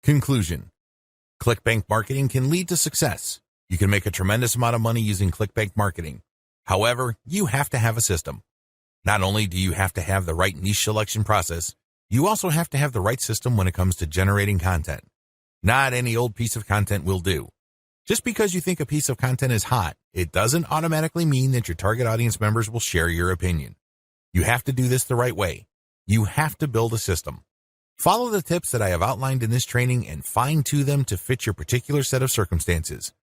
Conclusion. ClickBank marketing can lead to success. You can make a tremendous amount of money using ClickBank marketing. However, you have to have a system. Not only do you have to have the right niche selection process, you also have to have the right system when it comes to generating content. Not any old piece of content will do. Just because you think a piece of content is hot, it doesn't automatically mean that your target audience members will share your opinion. You have to do this the right way. You have to build a system. Follow the tips that I have outlined in this training and fine-tune them to fit your particular set of circumstances.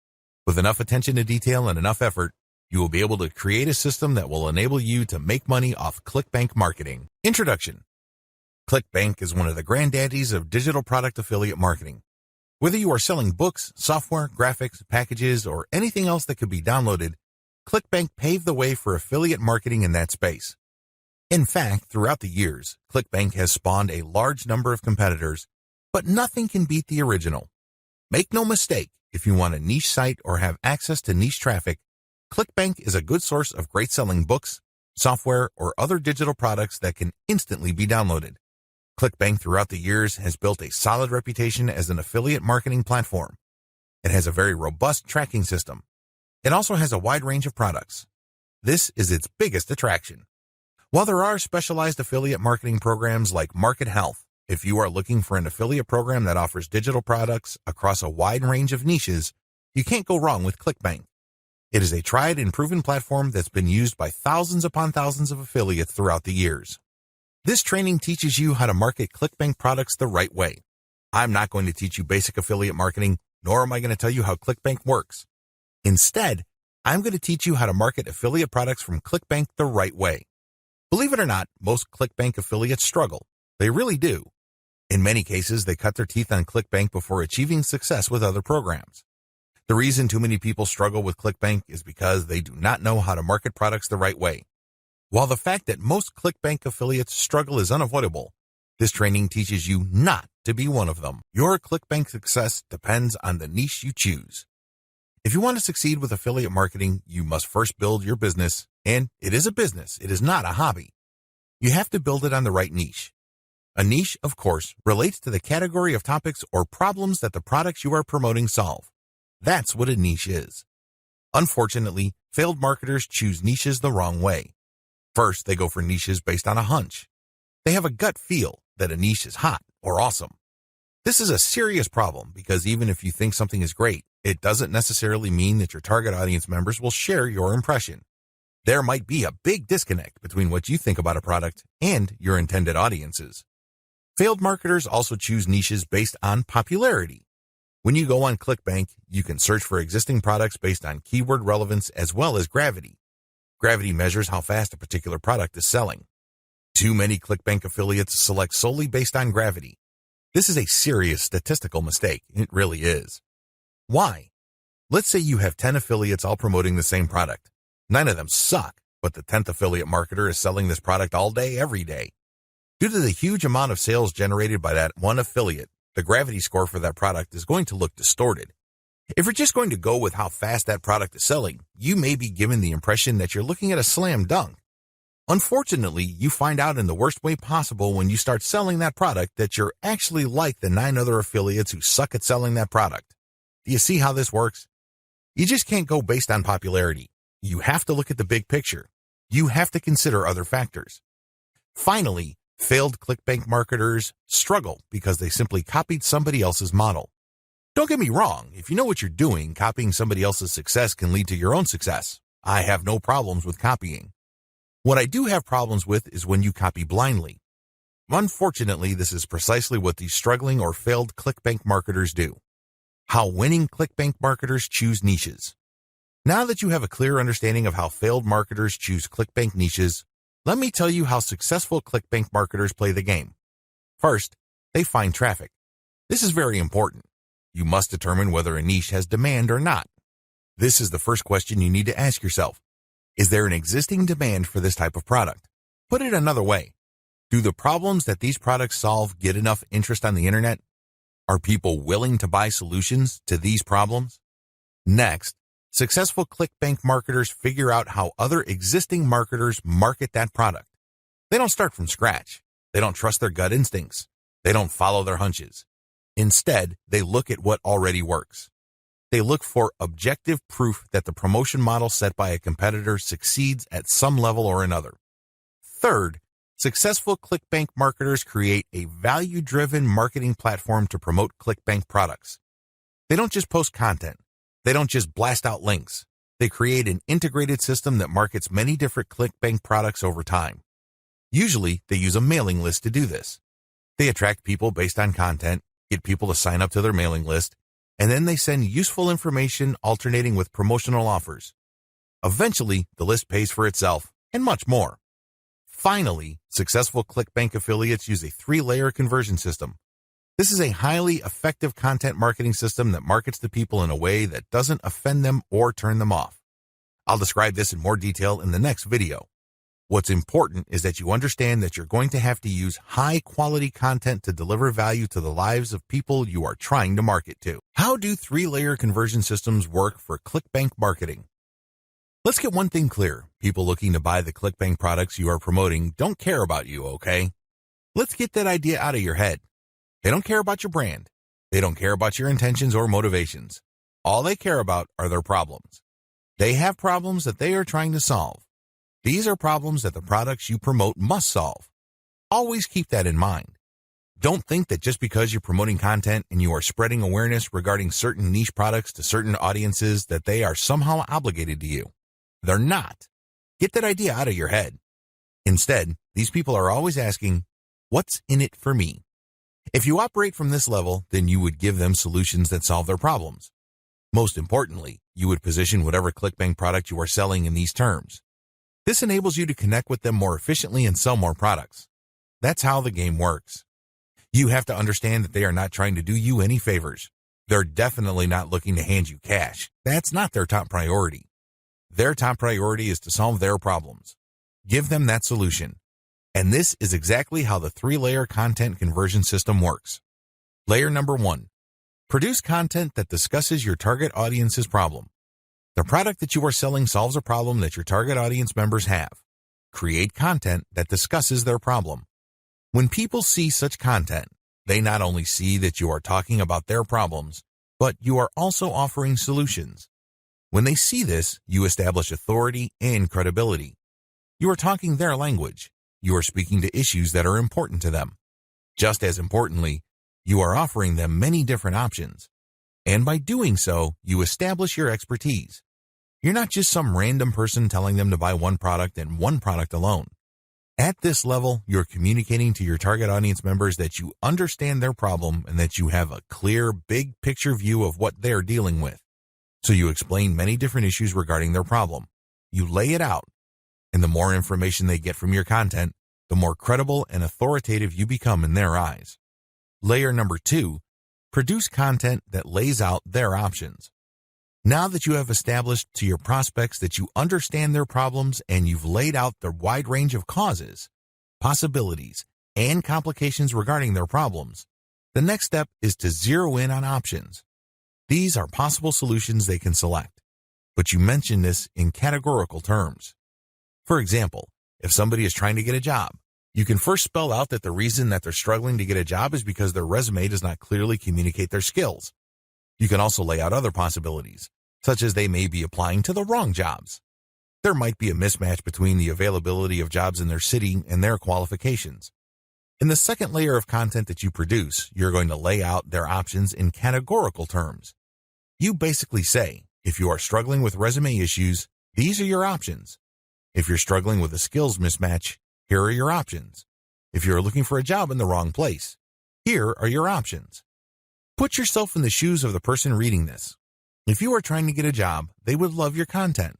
With enough attention to detail and enough effort, you will be able to create a system that will enable you to make money off ClickBank marketing. Introduction. ClickBank is one of the granddaddies of digital product affiliate marketing. Whether you are selling books, software, graphics, packages, or anything else that could be downloaded, ClickBank paved the way for affiliate marketing in that space. In fact, throughout the years, ClickBank has spawned a large number of competitors, but nothing can beat the original. Make no mistake, if you want a niche site or have access to niche traffic, ClickBank is a good source of great selling books, software, or other digital products that can instantly be downloaded. ClickBank throughout the years has built a solid reputation as an affiliate marketing platform. It has a very robust tracking system. It also has a wide range of products. This is its biggest attraction. While there are specialized affiliate marketing programs like Market Health, if you are looking for an affiliate program that offers digital products across a wide range of niches, you can't go wrong with ClickBank. It is a tried and proven platform that's been used by thousands upon thousands of affiliates throughout the years. This training teaches you how to market ClickBank products the right way. I'm not going to teach you basic affiliate marketing, nor am I going to tell you how ClickBank works. Instead, I'm going to teach you how to market affiliate products from ClickBank the right way. Believe it or not, most ClickBank affiliates struggle. They really do. In many cases, they cut their teeth on ClickBank before achieving success with other programs. The reason too many people struggle with ClickBank is because they do not know how to market products the right way. While the fact that most ClickBank affiliates struggle is unavoidable, this training teaches you not to be one of them. Your ClickBank success depends on the niche you choose. If you want to succeed with affiliate marketing, you must first build your business, and it is a business, it is not a hobby. You have to build it on the right niche. A niche, of course, relates to the category of topics or problems that the products you are promoting solve. That's what a niche is. Unfortunately, failed marketers choose niches the wrong way. First, they go for niches based on a hunch. They have a gut feel that a niche is hot or awesome. This is a serious problem because even if you think something is great, it doesn't necessarily mean that your target audience members will share your impression. There might be a big disconnect between what you think about a product and your intended audiences. Failed marketers also choose niches based on popularity. When you go on ClickBank, you can search for existing products based on keyword relevance as well as gravity. Gravity measures how fast a particular product is selling. Too many ClickBank affiliates select solely based on gravity. This is a serious statistical mistake. It really is. Why? Let's say you have 10 affiliates all promoting the same product. 9 of them suck, but the 10th affiliate marketer is selling this product all day, every day. Due to the huge amount of sales generated by that one affiliate, the gravity score for that product is going to look distorted. If you're just going to go with how fast that product is selling, you may be given the impression that you're looking at a slam dunk. Unfortunately, you find out in the worst way possible when you start selling that product that you're actually like the 9 other affiliates who suck at selling that product. Do you see how this works? You just can't go based on popularity. You have to look at the big picture. You have to consider other factors. Finally, failed ClickBank marketers struggle because they simply copied somebody else's model. Don't get me wrong, if you know what you're doing, copying somebody else's success can lead to your own success. I have no problems with copying. What I do have problems with is when you copy blindly. Unfortunately, this is precisely what these struggling or failed ClickBank marketers do. How winning ClickBank marketers choose niches. Now that you have a clear understanding of how failed marketers choose ClickBank niches, let me tell you how successful ClickBank marketers play the game. First, they find traffic. This is very important. You must determine whether a niche has demand or not. This is the first question you need to ask yourself. Is there an existing demand for this type of product? Put it another way. Do the problems that these products solve get enough interest on the internet? Are people willing to buy solutions to these problems? Next, successful ClickBank marketers figure out how other existing marketers market that product. They don't start from scratch. They don't trust their gut instincts. They don't follow their hunches. Instead, they look at what already works. They look for objective proof that the promotion model set by a competitor succeeds at some level or another. Third, successful ClickBank marketers create a value-driven marketing platform to promote ClickBank products. They don't just post content. They don't just blast out links. They create an integrated system that markets many different ClickBank products over time. Usually, they use a mailing list to do this. They attract people based on content, get people to sign up to their mailing list, and then they send useful information alternating with promotional offers. Eventually, the list pays for itself, and much more. Finally, successful ClickBank affiliates use a 3-layer conversion system. This is a highly effective content marketing system that markets to people in a way that doesn't offend them or turn them off. I'll describe this in more detail in the next video. What's important is that you understand that you're going to have to use high-quality content to deliver value to the lives of people you are trying to market to. How do 3-layer conversion systems work for ClickBank marketing? Let's get one thing clear. People looking to buy the ClickBank products you are promoting don't care about you, okay? Let's get that idea out of your head. They don't care about your brand. They don't care about your intentions or motivations. All they care about are their problems. They have problems that they are trying to solve. These are problems that the products you promote must solve. Always keep that in mind. Don't think that just because you're promoting content and you are spreading awareness regarding certain niche products to certain audiences that they are somehow obligated to you. They're not. Get that idea out of your head. Instead, these people are always asking, what's in it for me? If you operate from this level, then you would give them solutions that solve their problems. Most importantly, you would position whatever ClickBank product you are selling in these terms. This enables you to connect with them more efficiently and sell more products. That's how the game works. You have to understand that they are not trying to do you any favors. They're definitely not looking to hand you cash. That's not their top priority. Their top priority is to solve their problems. Give them that solution. And this is exactly how the 3-layer content conversion system works. Layer number 1. Produce content that discusses your target audience's problem. The product that you are selling solves a problem that your target audience members have. Create content that discusses their problem. When people see such content, they not only see that you are talking about their problems, but you are also offering solutions. When they see this, you establish authority and credibility. You are talking their language. You are speaking to issues that are important to them. Just as importantly, you are offering them many different options. And by doing so, you establish your expertise. You're not just some random person telling them to buy one product and one product alone. At this level, you're communicating to your target audience members that you understand their problem and that you have a clear, big picture view of what they're dealing with. So you explain many different issues regarding their problem. You lay it out. And the more information they get from your content, the more credible and authoritative you become in their eyes. Layer number 2, produce content that lays out their options. Now that you have established to your prospects that you understand their problems and you've laid out the wide range of causes, possibilities, and complications regarding their problems, the next step is to zero in on options. These are possible solutions they can select, but you mention this in categorical terms. For example, if somebody is trying to get a job, you can first spell out that the reason that they're struggling to get a job is because their resume does not clearly communicate their skills. You can also lay out other possibilities, such as they may be applying to the wrong jobs. There might be a mismatch between the availability of jobs in their city and their qualifications. In the second layer of content that you produce, you're going to lay out their options in categorical terms. You basically say, if you are struggling with resume issues, these are your options. If you're struggling with a skills mismatch, here are your options. If you're looking for a job in the wrong place, here are your options. Put yourself in the shoes of the person reading this. If you are trying to get a job, they would love your content.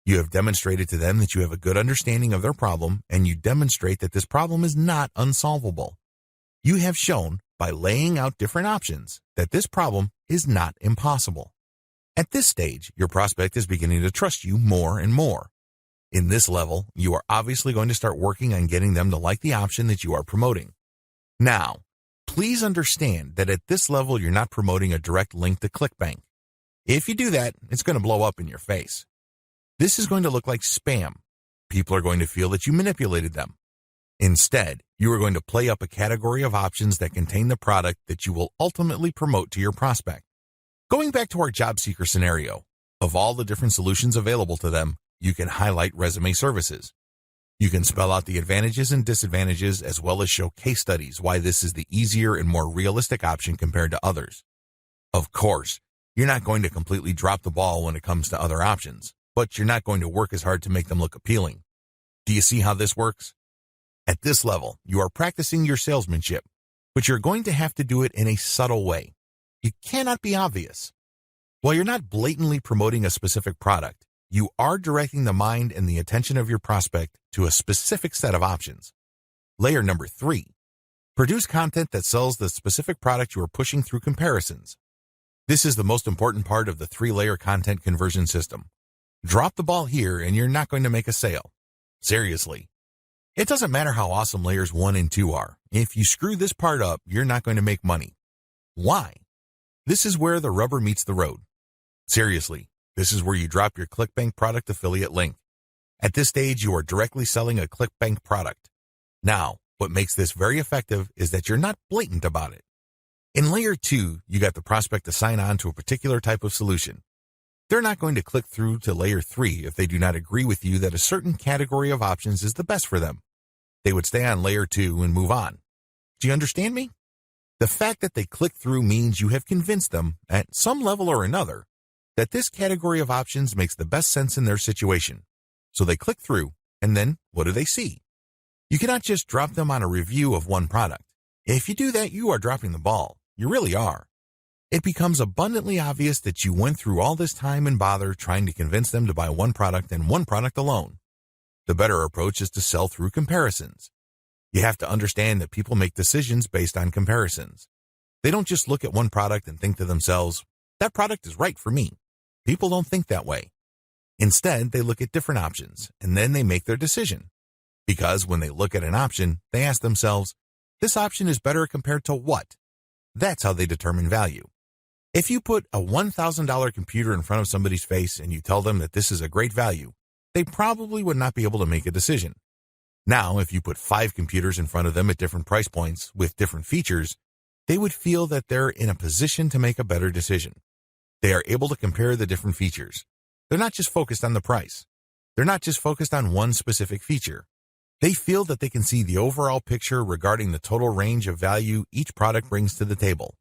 You have demonstrated to them that you have a good understanding of their problem, and you demonstrate that this problem is not unsolvable. You have shown, by laying out different options, that this problem is not impossible. At this stage, your prospect is beginning to trust you more and more. In this level, you are obviously going to start working on getting them to like the option that you are promoting. Now, please understand that at this level, you're not promoting a direct link to ClickBank. If you do that, it's going to blow up in your face. This is going to look like spam. People are going to feel that you manipulated them. Instead, you are going to play up a category of options that contain the product that you will ultimately promote to your prospect. Going back to our job seeker scenario, of all the different solutions available to them, you can highlight resume services. You can spell out the advantages and disadvantages as well as show case studies why this is the easier and more realistic option compared to others. Of course, you're not going to completely drop the ball when it comes to other options, but you're not going to work as hard to make them look appealing. Do you see how this works? At this level, you are practicing your salesmanship, but you're going to have to do it in a subtle way. You cannot be obvious. While you're not blatantly promoting a specific product, you are directing the mind and the attention of your prospect to a specific set of options. Layer number 3. Produce content that sells the specific product you are pushing through comparisons. This is the most important part of the 3-layer content conversion system. Drop the ball here and you're not going to make a sale. Seriously. It doesn't matter how awesome layers 1 and 2 are. If you screw this part up, you're not going to make money. Why? This is where the rubber meets the road. Seriously, this is where you drop your ClickBank product affiliate link. At this stage, you are directly selling a ClickBank product. Now, what makes this very effective is that you're not blatant about it. In layer 2, you got the prospect to sign on to a particular type of solution. They're not going to click through to layer 3 if they do not agree with you that a certain category of options is the best for them. They would stay on layer 2 and move on. Do you understand me? The fact that they click through means you have convinced them, at some level or another, that this category of options makes the best sense in their situation. So they click through, and then what do they see? You cannot just drop them on a review of one product. If you do that, you are dropping the ball. You really are. It becomes abundantly obvious that you went through all this time and bother trying to convince them to buy one product and one product alone. The better approach is to sell through comparisons. You have to understand that people make decisions based on comparisons. They don't just look at one product and think to themselves, that product is right for me. People don't think that way. Instead, they look at different options, and then they make their decision. Because when they look at an option, they ask themselves, this option is better compared to what? That's how they determine value. If you put a $1,000 computer in front of somebody's face and you tell them that this is a great value, they probably would not be able to make a decision. Now, if you put 5 computers in front of them at different price points with different features, they would feel that they're in a position to make a better decision. They are able to compare the different features. They're not just focused on the price. They're not just focused on one specific feature. They feel that they can see the overall picture regarding the total range of value each product brings to the table.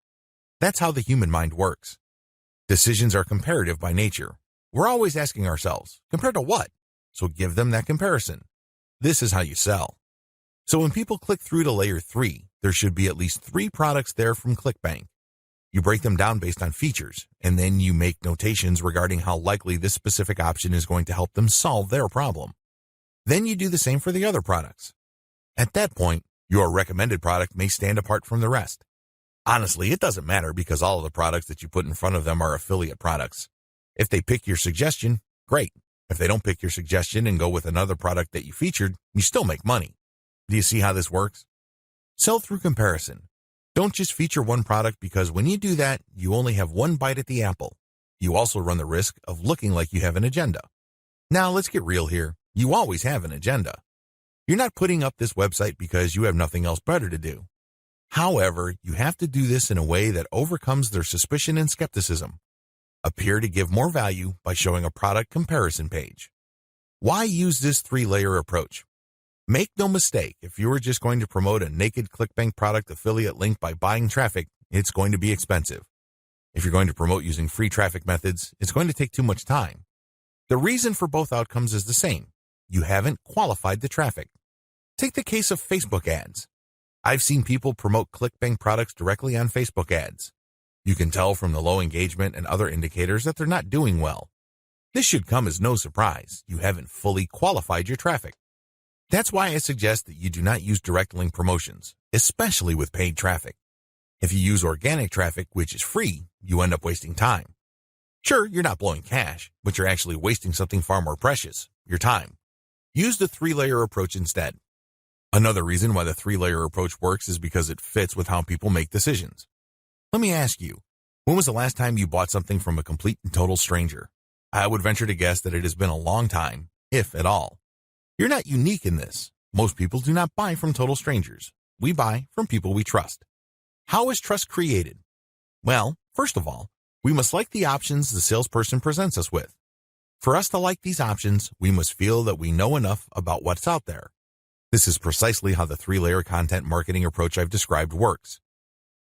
That's how the human mind works. Decisions are comparative by nature. We're always asking ourselves, compared to what? So give them that comparison. This is how you sell. So when people click through to layer 3, there should be at least 3 products there from ClickBank. You break them down based on features, and then you make notations regarding how likely this specific option is going to help them solve their problem. Then you do the same for the other products. At that point, your recommended product may stand apart from the rest. Honestly, it doesn't matter because all of the products that you put in front of them are affiliate products. If they pick your suggestion, great. If they don't pick your suggestion and go with another product that you featured, you still make money. Do you see how this works? Sell through comparison. Don't just feature one product because when you do that, you only have one bite at the apple. You also run the risk of looking like you have an agenda. Now, let's get real here. You always have an agenda. You're not putting up this website because you have nothing else better to do. However, you have to do this in a way that overcomes their suspicion and skepticism. Appear to give more value by showing a product comparison page. Why use this 3-layer approach? Make no mistake, if you were just going to promote a naked ClickBank product affiliate link by buying traffic, it's going to be expensive. If you're going to promote using free traffic methods, it's going to take too much time. The reason for both outcomes is the same. You haven't qualified the traffic. Take the case of Facebook ads. I've seen people promote ClickBank products directly on Facebook ads. You can tell from the low engagement and other indicators that they're not doing well. This should come as no surprise. You haven't fully qualified your traffic. That's why I suggest that you do not use direct link promotions, especially with paid traffic. If you use organic traffic, which is free, you end up wasting time. Sure, you're not blowing cash, but you're actually wasting something far more precious, your time. Use the 3-layer approach instead. Another reason why the 3-layer approach works is because it fits with how people make decisions. Let me ask you, when was the last time you bought something from a complete and total stranger? I would venture to guess that it has been a long time, if at all. You're not unique in this. Most people do not buy from total strangers. We buy from people we trust. How is trust created? Well, first of all, we must like the options the salesperson presents us with. For us to like these options, we must feel that we know enough about what's out there. This is precisely how the three-layer content marketing approach I've described works.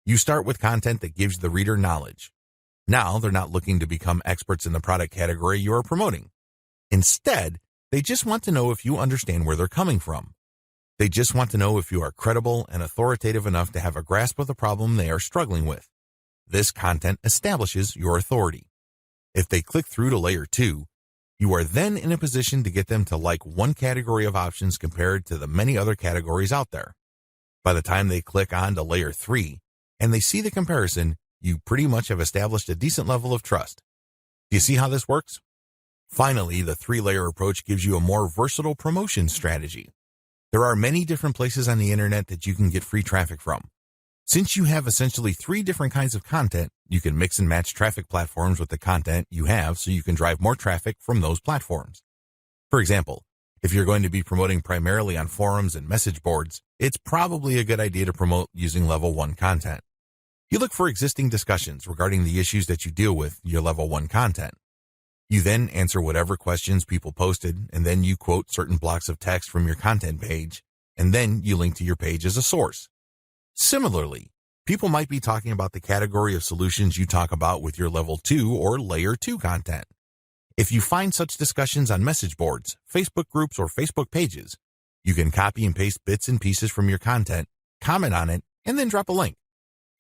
You start with content that gives the reader knowledge. Now they're not looking to become experts in the product category you are promoting. Instead, they just want to know if you understand where they're coming from. They just want to know if you are credible and authoritative enough to have a grasp of the problem they are struggling with. This content establishes your authority. If they click through to layer 2, you are then in a position to get them to like one category of options compared to the many other categories out there. By the time they click on to layer 3 and they see the comparison, you pretty much have established a decent level of trust. Do you see how this works? Finally, the three-layer approach gives you a more versatile promotion strategy. There are many different places on the internet that you can get free traffic from. Since you have essentially 3 different kinds of content, you can mix and match traffic platforms with the content you have so you can drive more traffic from those platforms. For example, if you're going to be promoting primarily on forums and message boards, it's probably a good idea to promote using level 1 content. You look for existing discussions regarding the issues that you deal with your level 1 content. You then answer whatever questions people posted, and then you quote certain blocks of text from your content page, and then you link to your page as a source. Similarly, people might be talking about the category of solutions you talk about with your level 2 or layer 2 content. If you find such discussions on message boards, Facebook groups, or Facebook pages, you can copy and paste bits and pieces from your content, comment on it, and then drop a link.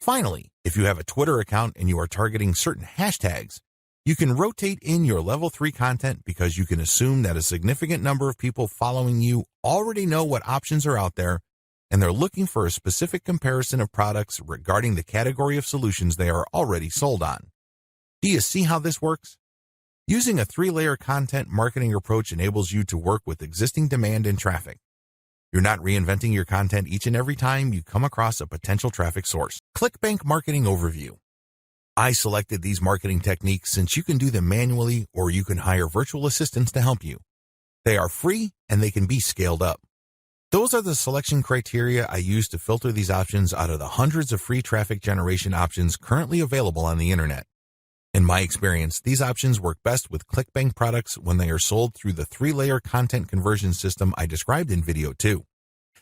Finally, if you have a Twitter account and you are targeting certain hashtags, you can rotate in your level 3 content because you can assume that a significant number of people following you already know what options are out there and they're looking for a specific comparison of products regarding the category of solutions they are already sold on. Do you see how this works? Using a 3-layer content marketing approach enables you to work with existing demand and traffic. You're not reinventing your content each and every time you come across a potential traffic source. ClickBank Marketing Overview. I selected these marketing techniques since you can do them manually or you can hire virtual assistants to help you. They are free and they can be scaled up. Those are the selection criteria I use to filter these options out of the hundreds of free traffic generation options currently available on the internet. In my experience, these options work best with ClickBank products when they are sold through the 3-layer content conversion system I described in video 2.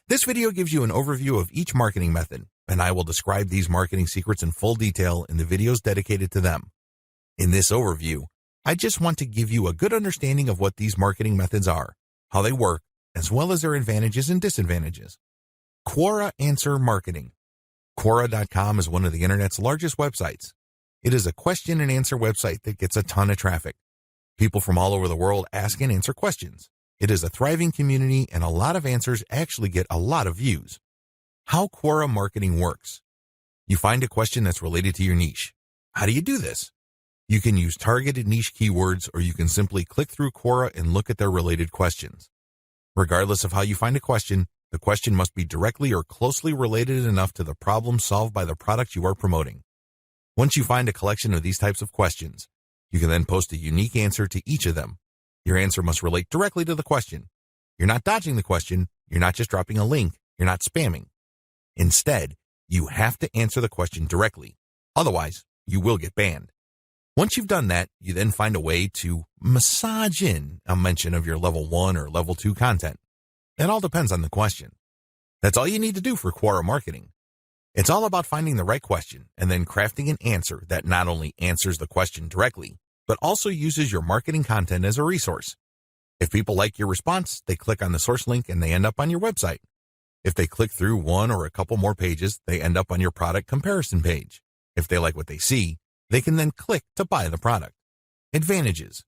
This video gives you an overview of each marketing method, and I will describe these marketing secrets in full detail in the videos dedicated to them. In this overview, I just want to give you a good understanding of what these marketing methods are, how they work, as well as their advantages and disadvantages. Quora Answer Marketing. Quora.com is one of the internet's largest websites. It is a question and answer website that gets a ton of traffic. People from all over the world ask and answer questions. It is a thriving community and a lot of answers actually get a lot of views. How Quora marketing works. You find a question that's related to your niche. How do you do this? You can use targeted niche keywords or you can simply click through Quora and look at their related questions. Regardless of how you find a question, the question must be directly or closely related enough to the problem solved by the product you are promoting. Once you find a collection of these types of questions, you can then post a unique answer to each of them. Your answer must relate directly to the question. You're not dodging the question, you're not just dropping a link, you're not spamming. Instead, you have to answer the question directly. Otherwise, you will get banned. Once you've done that, you then find a way to massage in a mention of your level 1 or level 2 content. It all depends on the question. That's all you need to do for Quora marketing. It's all about finding the right question and then crafting an answer that not only answers the question directly, but also uses your marketing content as a resource. If people like your response, they click on the source link and they end up on your website. If they click through one or a couple more pages, they end up on your product comparison page. If they like what they see, they can then click to buy the product. Advantages.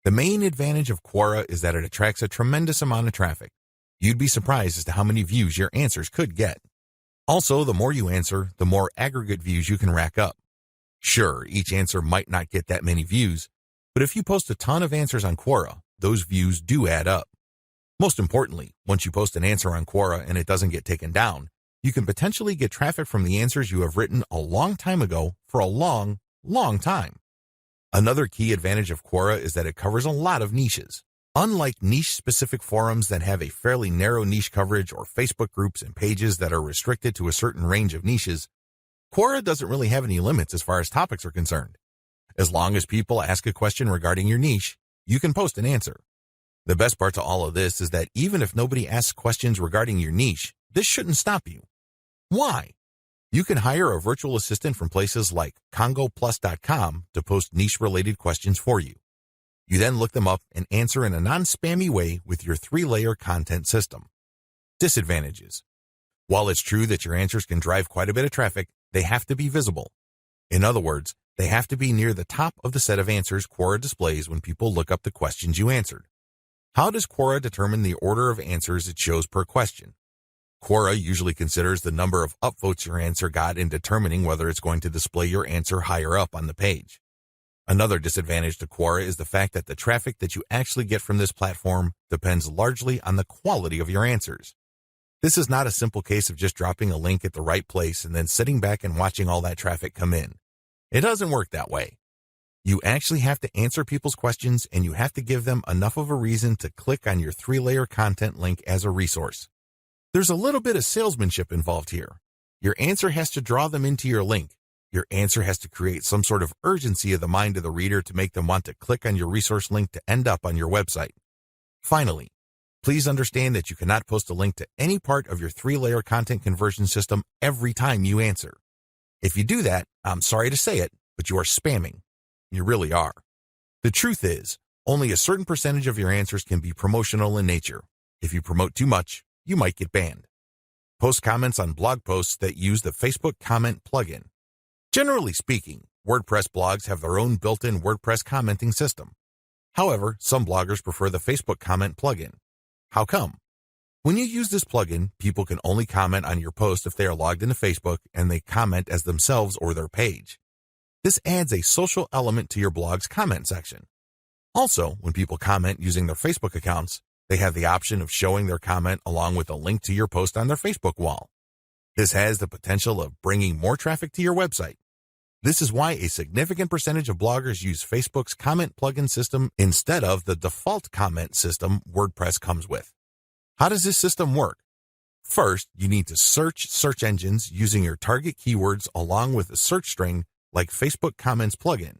The main advantage of Quora is that it attracts a tremendous amount of traffic. You'd be surprised as to how many views your answers could get. Also, the more you answer, the more aggregate views you can rack up. Sure, each answer might not get that many views, but if you post a ton of answers on Quora, those views do add up. Most importantly, once you post an answer on Quora and it doesn't get taken down, you can potentially get traffic from the answers you have written a long time ago for a long time. Another key advantage of Quora is that it covers a lot of niches. Unlike niche-specific forums that have a fairly narrow niche coverage or Facebook groups and pages that are restricted to a certain range of niches, Quora doesn't really have any limits as far as topics are concerned. As long as people ask a question regarding your niche, you can post an answer. The best part to all of this is that even if nobody asks questions regarding your niche, this shouldn't stop you. Why? You can hire a virtual assistant from places like congoplus.com to post niche-related questions for you. You then look them up and answer in a non-spammy way with your 3-layer content system. Disadvantages. While it's true that your answers can drive quite a bit of traffic, they have to be visible. In other words, they have to be near the top of the set of answers Quora displays when people look up the questions you answered. How does Quora determine the order of answers it shows per question? Quora usually considers the number of upvotes your answer got in determining whether it's going to display your answer higher up on the page. Another disadvantage to Quora is the fact that the traffic that you actually get from this platform depends largely on the quality of your answers. This is not a simple case of just dropping a link at the right place and then sitting back and watching all that traffic come in. It doesn't work that way. You actually have to answer people's questions, and you have to give them enough of a reason to click on your 3-layer content link as a resource. There's a little bit of salesmanship involved here. Your answer has to draw them into your link. Your answer has to create some sort of urgency of the mind of the reader to make them want to click on your resource link to end up on your website. Finally, please understand that you cannot post a link to any part of your 3-layer content conversion system every time you answer. If you do that, I'm sorry to say it, but you are spamming. You really are. The truth is, only a certain percentage of your answers can be promotional in nature. If you promote too much, you might get banned. Post comments on blog posts that use the Facebook comment plugin. Generally speaking, WordPress blogs have their own built-in WordPress commenting system. However, some bloggers prefer the Facebook comment plugin. How come? When you use this plugin, people can only comment on your post if they are logged into Facebook and they comment as themselves or their page. This adds a social element to your blog's comment section. Also, when people comment using their Facebook accounts, they have the option of showing their comment along with a link to your post on their Facebook wall. This has the potential of bringing more traffic to your website. This is why a significant percentage of bloggers use Facebook's comment plugin system instead of the default comment system WordPress comes with. How does this system work? First, you need to search search engines using your target keywords along with a search string like Facebook Comments plugin.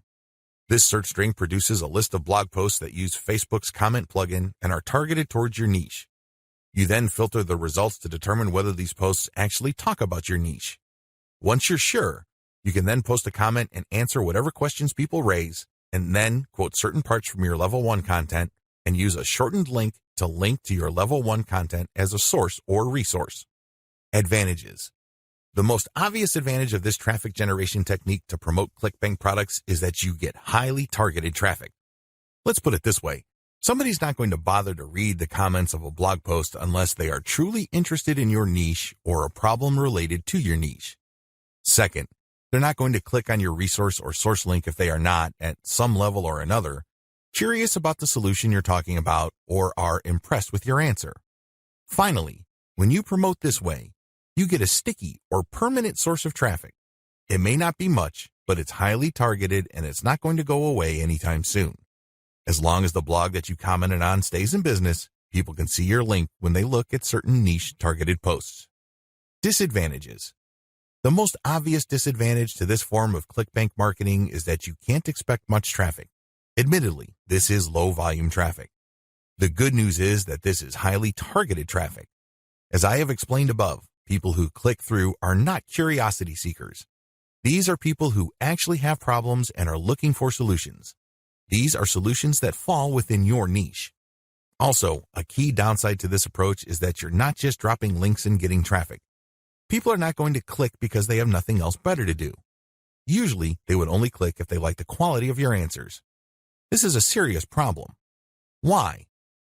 This search string produces a list of blog posts that use Facebook's comment plugin and are targeted towards your niche. You then filter the results to determine whether these posts actually talk about your niche. Once you're sure, you can then post a comment and answer whatever questions people raise, and then quote certain parts from your level 1 content and use a shortened link to link to your level 1 content as a source or resource. Advantages. The most obvious advantage of this traffic generation technique to promote ClickBank products is that you get highly targeted traffic. Let's put it this way. Somebody's not going to bother to read the comments of a blog post unless they are truly interested in your niche or a problem related to your niche. Second, they're not going to click on your resource or source link if they are not, at some level or another, curious about the solution you're talking about or are impressed with your answer. Finally, when you promote this way, you get a sticky or permanent source of traffic. It may not be much, but it's highly targeted and it's not going to go away anytime soon. As long as the blog that you commented on stays in business, people can see your link when they look at certain niche targeted posts. Disadvantages. The most obvious disadvantage to this form of ClickBank marketing is that you can't expect much traffic. Admittedly, this is low volume traffic. The good news is that this is highly targeted traffic. As I have explained above, people who click through are not curiosity seekers. These are people who actually have problems and are looking for solutions. These are solutions that fall within your niche. Also, a key downside to this approach is that you're not just dropping links and getting traffic. People are not going to click because they have nothing else better to do. Usually, they would only click if they like the quality of your answers. This is a serious problem. Why?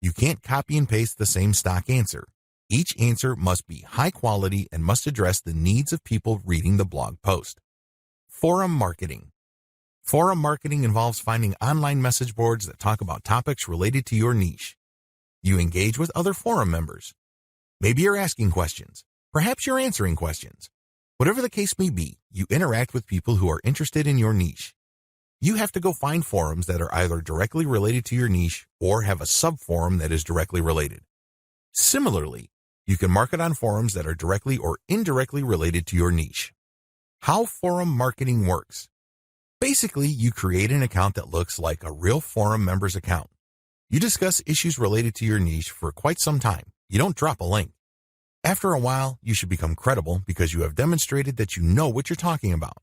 You can't copy and paste the same stock answer. Each answer must be high quality and must address the needs of people reading the blog post. Forum marketing. Forum marketing involves finding online message boards that talk about topics related to your niche. You engage with other forum members. Maybe you're asking questions. Perhaps you're answering questions. Whatever the case may be, you interact with people who are interested in your niche. You have to go find forums that are either directly related to your niche or have a subforum that is directly related. Similarly, you can market on forums that are directly or indirectly related to your niche. How forum marketing works. Basically, you create an account that looks like a real forum member's account. You discuss issues related to your niche for quite some time. You don't drop a link. After a while, you should become credible because you have demonstrated that you know what you're talking about.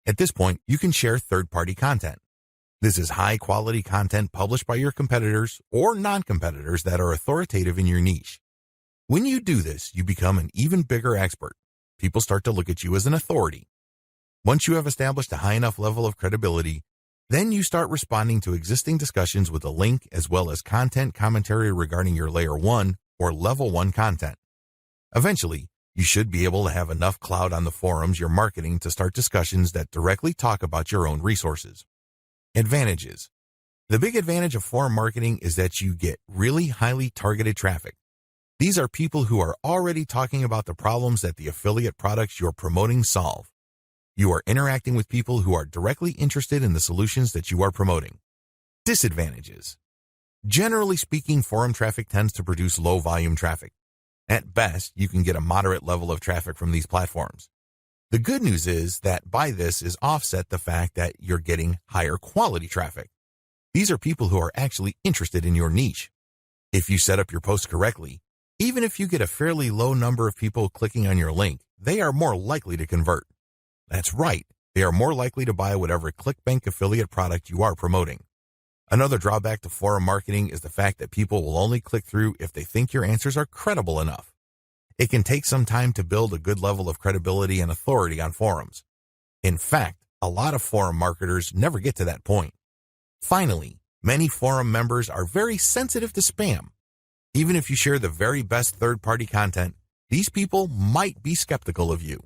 At this point, you can share third-party content. This is high-quality content published by your competitors or non-competitors that are authoritative in your niche. When you do this, you become an even bigger expert. People start to look at you as an authority. Once you have established a high enough level of credibility, then you start responding to existing discussions with a link as well as content commentary regarding your Layer 1 or Level 1 content. Eventually, you should be able to have enough clout on the forums you're marketing to start discussions that directly talk about your own resources. Advantages. The big advantage of forum marketing is that you get really highly targeted traffic. These are people who are already talking about the problems that the affiliate products you're promoting solve. You are interacting with people who are directly interested in the solutions that you are promoting. Disadvantages. Generally speaking, forum traffic tends to produce low volume traffic. At best, you can get a moderate level of traffic from these platforms. The good news is that by this is offset the fact that you're getting higher quality traffic. These are people who are actually interested in your niche. If you set up your post correctly, even if you get a fairly low number of people clicking on your link, they are more likely to convert. That's right, they are more likely to buy whatever ClickBank affiliate product you are promoting. Another drawback to forum marketing is the fact that people will only click through if they think your answers are credible enough. It can take some time to build a good level of credibility and authority on forums. In fact, a lot of forum marketers never get to that point. Finally, many forum members are very sensitive to spam. Even if you share the very best third-party content, these people might be skeptical of you.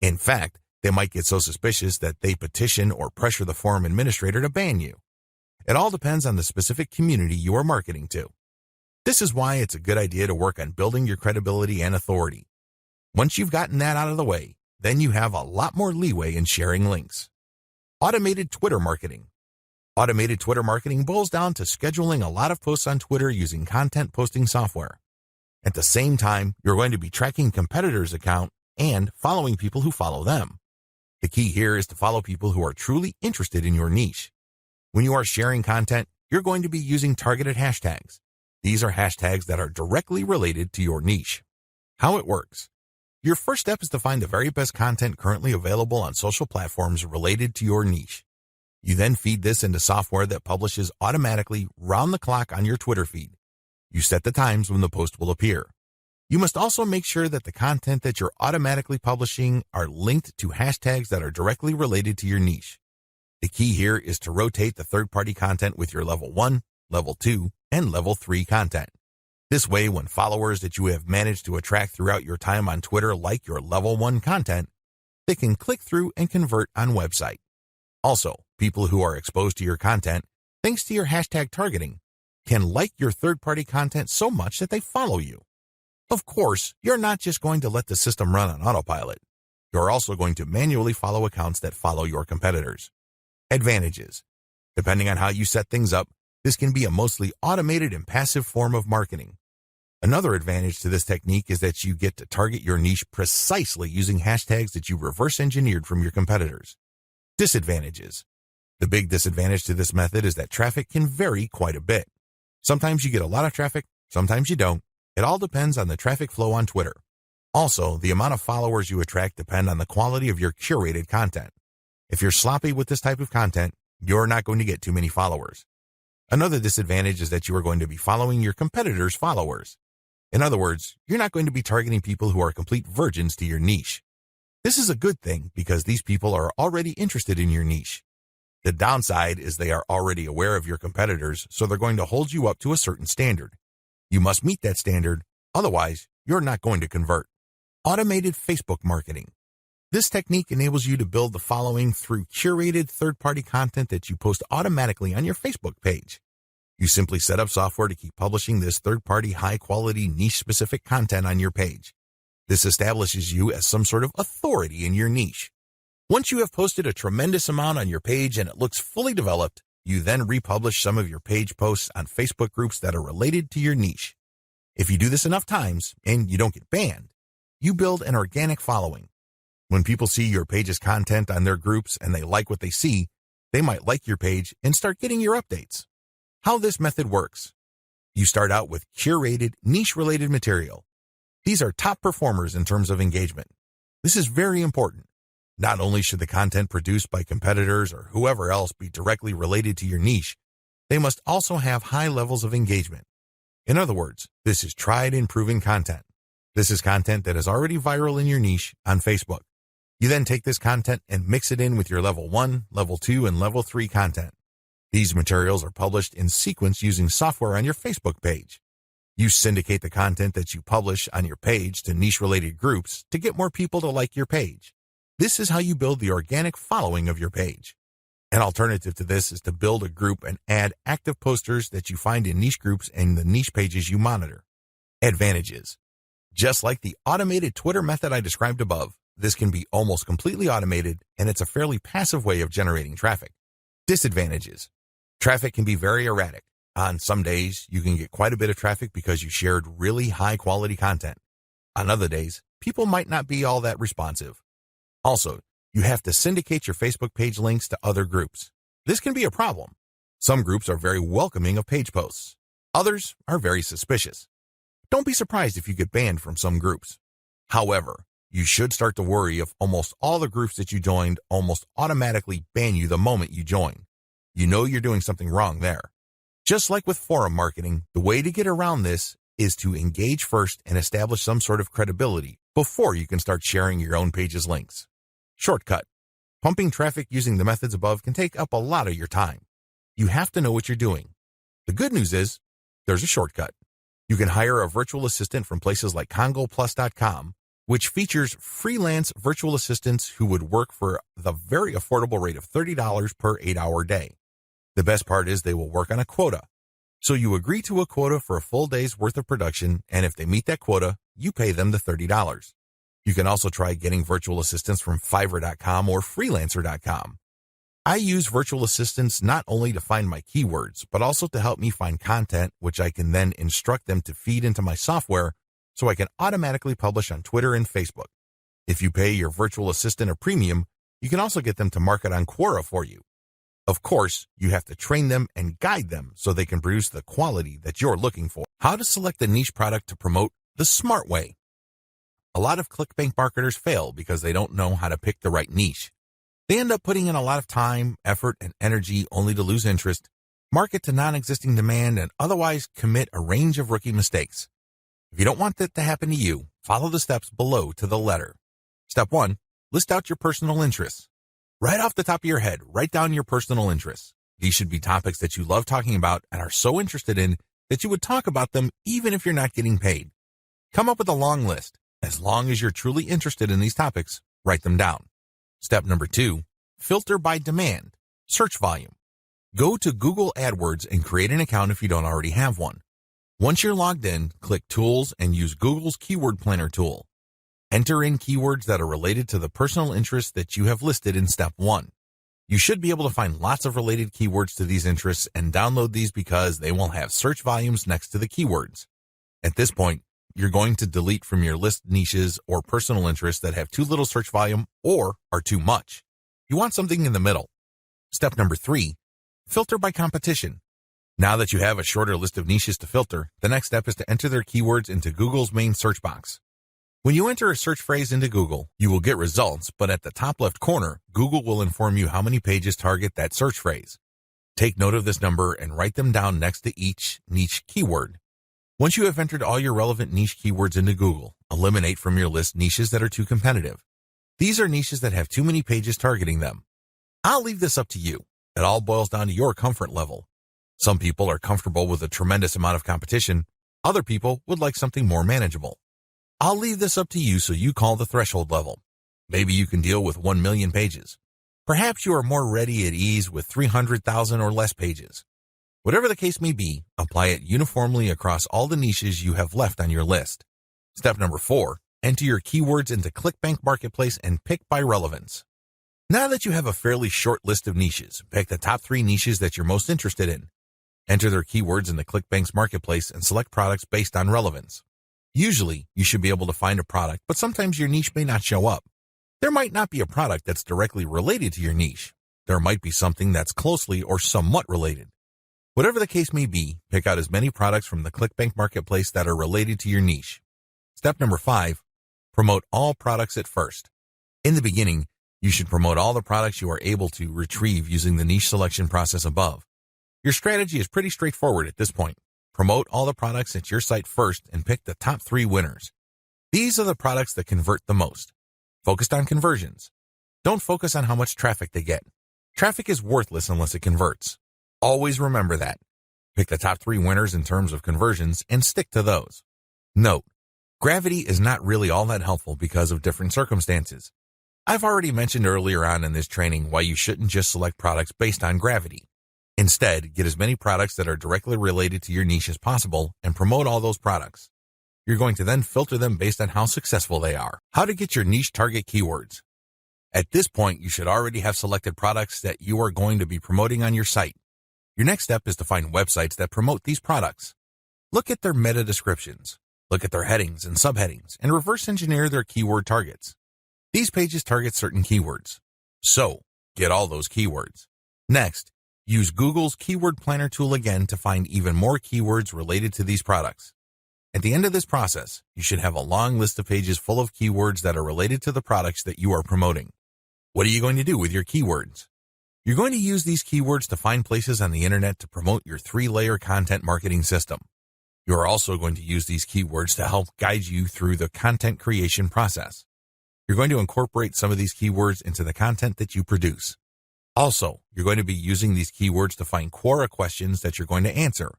In fact, they might get so suspicious that they petition or pressure the forum administrator to ban you. It all depends on the specific community you are marketing to. This is why it's a good idea to work on building your credibility and authority. Once you've gotten that out of the way, then you have a lot more leeway in sharing links. Automated Twitter marketing. Automated Twitter marketing boils down to scheduling a lot of posts on Twitter using content posting software. At the same time, you're going to be tracking competitors' account and following people who follow them. The key here is to follow people who are truly interested in your niche. When you are sharing content, you're going to be using targeted hashtags. These are hashtags that are directly related to your niche. How it works. Your first step is to find the very best content currently available on social platforms related to your niche. You then feed this into software that publishes automatically round the clock on your Twitter feed. You set the times when the post will appear. You must also make sure that the content that you're automatically publishing are linked to hashtags that are directly related to your niche. The key here is to rotate the third-party content with your Level 1, Level 2, and Level 3 content. This way, when followers that you have managed to attract throughout your time on Twitter like your Level 1 content, they can click through and convert on website. Also, people who are exposed to your content, thanks to your hashtag targeting, can like your third-party content so much that they follow you. Of course, you're not just going to let the system run on autopilot. You're also going to manually follow accounts that follow your competitors. Advantages. Depending on how you set things up, this can be a mostly automated and passive form of marketing. Another advantage to this technique is that you get to target your niche precisely using hashtags that you reverse engineered from your competitors. Disadvantages. The big disadvantage to this method is that traffic can vary quite a bit. Sometimes you get a lot of traffic, sometimes you don't. It all depends on the traffic flow on Twitter. Also, the amount of followers you attract depend on the quality of your curated content. If you're sloppy with this type of content, you're not going to get too many followers. Another disadvantage is that you are going to be following your competitors' followers. In other words, you're not going to be targeting people who are complete virgins to your niche. This is a good thing because these people are already interested in your niche. The downside is they are already aware of your competitors, so they're going to hold you up to a certain standard. You must meet that standard, otherwise you're not going to convert. Automated Facebook marketing. This technique enables you to build the following through curated third-party content that you post automatically on your Facebook page. You simply set up software to keep publishing this third-party high-quality niche-specific content on your page. This establishes you as some sort of authority in your niche. Once you have posted a tremendous amount on your page and it looks fully developed, you then republish some of your page posts on Facebook groups that are related to your niche. If you do this enough times and you don't get banned, you build an organic following. When people see your page's content on their groups and they like what they see, they might like your page and start getting your updates. How this method works. You start out with curated, niche-related material. These are top performers in terms of engagement. This is very important. Not only should the content produced by competitors or whoever else be directly related to your niche, they must also have high levels of engagement. In other words, this is tried and proven content. This is content that is already viral in your niche on Facebook. You then take this content and mix it in with your level 1, level 2, and level 3 content. These materials are published in sequence using software on your Facebook page. You syndicate the content that you publish on your page to niche-related groups to get more people to like your page. This is how you build the organic following of your page. An alternative to this is to build a group and add active posters that you find in niche groups and the niche pages you monitor. Advantages. Just like the automated Twitter method I described above, this can be almost completely automated, and it's a fairly passive way of generating traffic. Disadvantages. Traffic can be very erratic. On some days, you can get quite a bit of traffic because you shared really high-quality content. On other days, people might not be all that responsive. Also, you have to syndicate your Facebook page links to other groups. This can be a problem. Some groups are very welcoming of page posts. Others are very suspicious. Don't be surprised if you get banned from some groups. However, you should start to worry if almost all the groups that you joined almost automatically ban you the moment you join. You know you're doing something wrong there. Just like with forum marketing, the way to get around this is to engage first and establish some sort of credibility before you can start sharing your own page's links. Shortcut. Pumping traffic using the methods above can take up a lot of your time. You have to know what you're doing. The good news is, there's a shortcut. You can hire a virtual assistant from places like CongoPlus.com, which features freelance virtual assistants who would work for the very affordable rate of $30 per 8-hour day. The best part is they will work on a quota. So you agree to a quota for a full day's worth of production, and if they meet that quota, you pay them the $30. You can also try getting virtual assistants from Fiverr.com or Freelancer.com. I use virtual assistants not only to find my keywords, but also to help me find content, which I can then instruct them to feed into my software so I can automatically publish on Twitter and Facebook. If you pay your virtual assistant a premium, you can also get them to market on Quora for you. Of course, you have to train them and guide them so they can produce the quality that you're looking for. How to select a niche product to promote the smart way. A lot of ClickBank marketers fail because they don't know how to pick the right niche. They end up putting in a lot of time, effort, and energy only to lose interest, market to non-existing demand, and otherwise commit a range of rookie mistakes. If you don't want that to happen to you, follow the steps below to the letter. Step 1. List out your personal interests. Right off the top of your head, write down your personal interests. These should be topics that you love talking about and are so interested in that you would talk about them even if you're not getting paid. Come up with a long list. As long as you're truly interested in these topics, write them down. Step number 2, filter by demand, search volume. Go to Google AdWords and create an account if you don't already have one. Once you're logged in, click Tools and use Google's Keyword Planner tool. Enter in keywords that are related to the personal interests that you have listed in Step 1. You should be able to find lots of related keywords to these interests and download these because they will have search volumes next to the keywords. At this point, you're going to delete from your list niches or personal interests that have too little search volume or are too much. You want something in the middle. Step number 3, filter by competition. Now that you have a shorter list of niches to filter, the next step is to enter their keywords into Google's main search box. When you enter a search phrase into Google, you will get results, but at the top left corner, Google will inform you how many pages target that search phrase. Take note of this number and write them down next to each niche keyword. Once you have entered all your relevant niche keywords into Google, eliminate from your list niches that are too competitive. These are niches that have too many pages targeting them. I'll leave this up to you. It all boils down to your comfort level. Some people are comfortable with a tremendous amount of competition. Other people would like something more manageable. I'll leave this up to you so you call the threshold level. Maybe you can deal with 1 million pages. Perhaps you are more ready at ease with 300,000 or less pages. Whatever the case may be, apply it uniformly across all the niches you have left on your list. Step number 4, enter your keywords into ClickBank Marketplace and pick by relevance. Now that you have a fairly short list of niches, pick the top 3 niches that you're most interested in. Enter their keywords into ClickBank's marketplace and select products based on relevance. Usually, you should be able to find a product, but sometimes your niche may not show up. There might not be a product that's directly related to your niche. There might be something that's closely or somewhat related. Whatever the case may be, pick out as many products from the ClickBank marketplace that are related to your niche. Step number 5, promote all products at first. In the beginning, you should promote all the products you are able to retrieve using the niche selection process above. Your strategy is pretty straightforward at this point. Promote all the products at your site first and pick the top 3 winners. These are the products that convert the most. Focused on conversions. Don't focus on how much traffic they get. Traffic is worthless unless it converts. Always remember that. Pick the top 3 winners in terms of conversions and stick to those. Note, gravity is not really all that helpful because of different circumstances. I've already mentioned earlier on in this training why you shouldn't just select products based on gravity. Instead, get as many products that are directly related to your niche as possible and promote all those products. You're going to then filter them based on how successful they are. How to get your niche target keywords. At this point, you should already have selected products that you are going to be promoting on your site. Your next step is to find websites that promote these products. Look at their meta descriptions. Look at their headings and subheadings and reverse engineer their keyword targets. These pages target certain keywords. So, get all those keywords. Next, use Google's Keyword Planner tool again to find even more keywords related to these products. At the end of this process, you should have a long list of pages full of keywords that are related to the products that you are promoting. What are you going to do with your keywords? You're going to use these keywords to find places on the internet to promote your 3-layer content marketing system. You are also going to use these keywords to help guide you through the content creation process. You're going to incorporate some of these keywords into the content that you produce. Also, you're going to be using these keywords to find Quora questions that you're going to answer.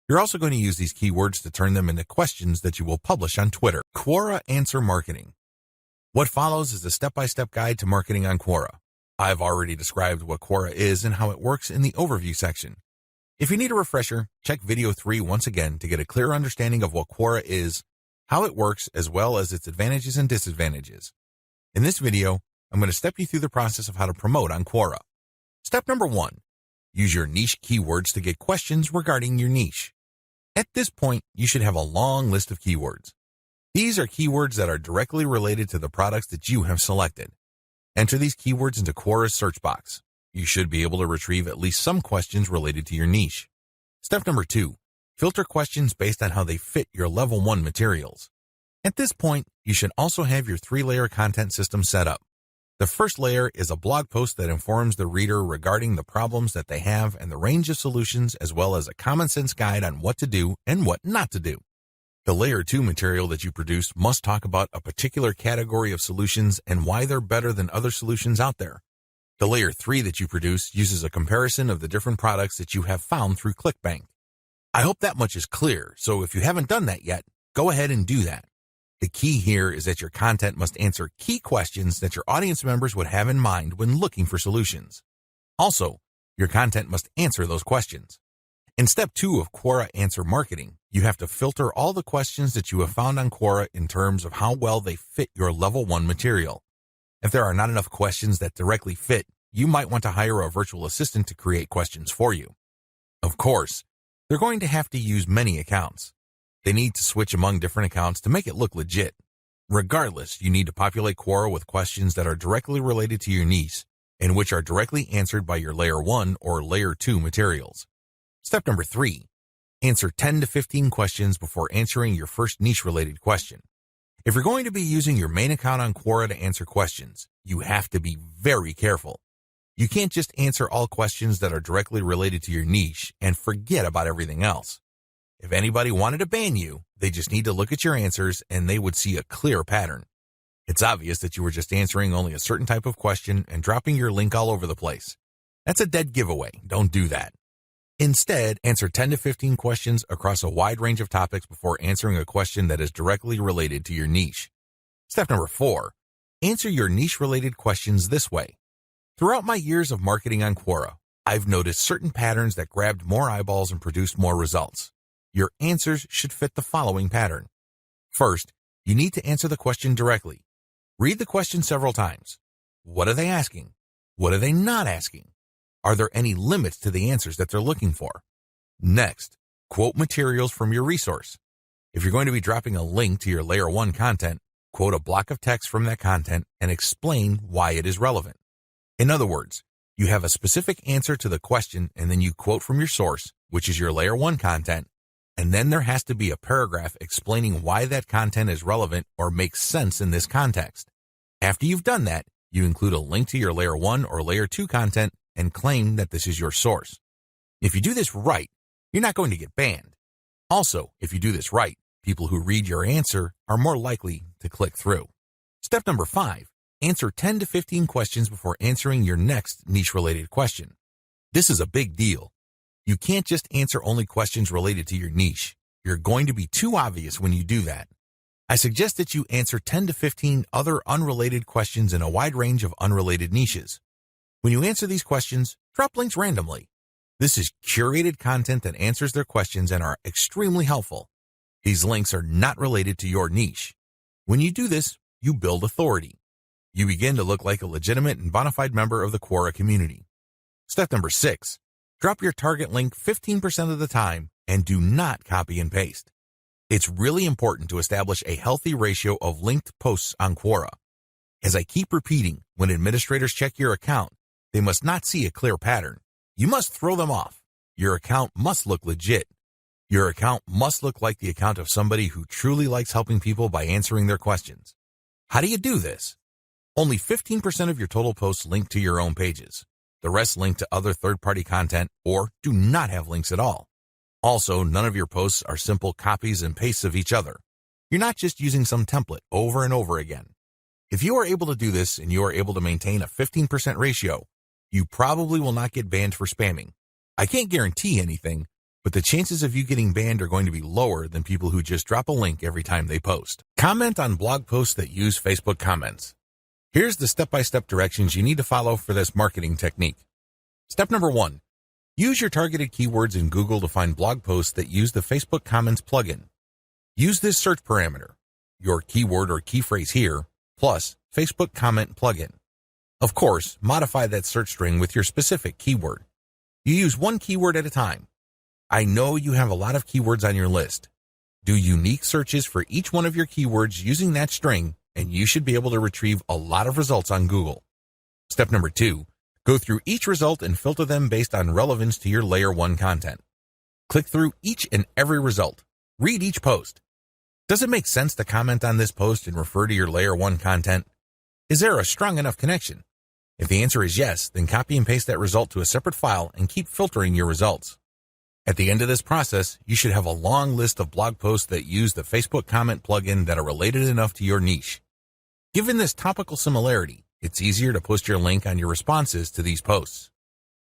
You're also going to use these keywords to turn them into questions that you will publish on Twitter. Quora Answer Marketing. What follows is a step-by-step guide to marketing on Quora. I've already described what Quora is and how it works in the overview section. If you need a refresher, check video 3 once again to get a clear understanding of what Quora is, how it works, as well as its advantages and disadvantages. In this video, I'm going to step you through the process of how to promote on Quora. Step number 1, use your niche keywords to get questions regarding your niche. At this point, you should have a long list of keywords. These are keywords that are directly related to the products that you have selected. Enter these keywords into Quora's search box. You should be able to retrieve at least some questions related to your niche. Step number 2, filter questions based on how they fit your level 1 materials. At this point, you should also have your 3-layer content system set up. The first layer is a blog post that informs the reader regarding the problems that they have and the range of solutions, as well as a common sense guide on what to do and what not to do. The layer 2 material that you produce must talk about a particular category of solutions and why they're better than other solutions out there. The layer 3 that you produce uses a comparison of the different products that you have found through ClickBank. I hope that much is clear, so if you haven't done that yet, go ahead and do that. The key here is that your content must answer key questions that your audience members would have in mind when looking for solutions. Also, your content must answer those questions. In step 2 of Quora Answer Marketing, you have to filter all the questions that you have found on Quora in terms of how well they fit your level 1 material. If there are not enough questions that directly fit, you might want to hire a virtual assistant to create questions for you. Of course, they're going to have to use many accounts. They need to switch among different accounts to make it look legit. Regardless, you need to populate Quora with questions that are directly related to your niche and which are directly answered by your layer 1 or layer 2 materials. Step number 3, answer 10 to 15 questions before answering your first niche-related question. If you're going to be using your main account on Quora to answer questions, you have to be very careful. You can't just answer all questions that are directly related to your niche and forget about everything else. If anybody wanted to ban you, they just need to look at your answers and they would see a clear pattern. It's obvious that you were just answering only a certain type of question and dropping your link all over the place. That's a dead giveaway. Don't do that. Instead, answer 10 to 15 questions across a wide range of topics before answering a question that is directly related to your niche. Step number 4, answer your niche-related questions this way. Throughout my years of marketing on Quora, I've noticed certain patterns that grabbed more eyeballs and produced more results. Your answers should fit the following pattern. First, you need to answer the question directly. Read the question several times. What are they asking? What are they not asking? Are there any limits to the answers that they're looking for? Next, quote materials from your resource. If you're going to be dropping a link to your Layer 1 content, quote a block of text from that content and explain why it is relevant. In other words, you have a specific answer to the question and then you quote from your source, which is your Layer 1 content, and then there has to be a paragraph explaining why that content is relevant or makes sense in this context. After you've done that, you include a link to your Layer 1 or Layer 2 content and claim that this is your source. If you do this right, you're not going to get banned. Also, if you do this right, people who read your answer are more likely to click through. Step number 5, answer 10 to 15 questions before answering your next niche-related question. This is a big deal. You can't just answer only questions related to your niche. You're going to be too obvious when you do that. I suggest that you answer 10 to 15 other unrelated questions in a wide range of unrelated niches. When you answer these questions, drop links randomly. This is curated content that answers their questions and are extremely helpful. These links are not related to your niche. When you do this, you build authority. You begin to look like a legitimate and bona fide member of the Quora community. Step number 6, drop your target link 15% of the time and do not copy and paste. It's really important to establish a healthy ratio of linked posts on Quora. As I keep repeating, when administrators check your account, they must not see a clear pattern. You must throw them off. Your account must look legit. Your account must look like the account of somebody who truly likes helping people by answering their questions. How do you do this? Only 15% of your total posts link to your own pages. The rest link to other third-party content or do not have links at all. Also, none of your posts are simple copies and pastes of each other. You're not just using some template over and over again. If you are able to do this and you are able to maintain a 15% ratio, you probably will not get banned for spamming. I can't guarantee anything, but the chances of you getting banned are going to be lower than people who just drop a link every time they post. Comment on blog posts that use Facebook comments. Here's the step-by-step directions you need to follow for this marketing technique. Step number 1. Use your targeted keywords in Google to find blog posts that use the Facebook Comments plugin. Use this search parameter, your keyword or key phrase here, plus Facebook Comment plugin. Of course, modify that search string with your specific keyword. You use one keyword at a time. I know you have a lot of keywords on your list. Do unique searches for each one of your keywords using that string, and you should be able to retrieve a lot of results on Google. Step number 2. Go through each result and filter them based on relevance to your Layer 1 content. Click through each and every result. Read each post. Does it make sense to comment on this post and refer to your Layer 1 content? Is there a strong enough connection? If the answer is yes, then copy and paste that result to a separate file and keep filtering your results. At the end of this process, you should have a long list of blog posts that use the Facebook Comment plugin that are related enough to your niche. Given this topical similarity, it's easier to post your link on your responses to these posts.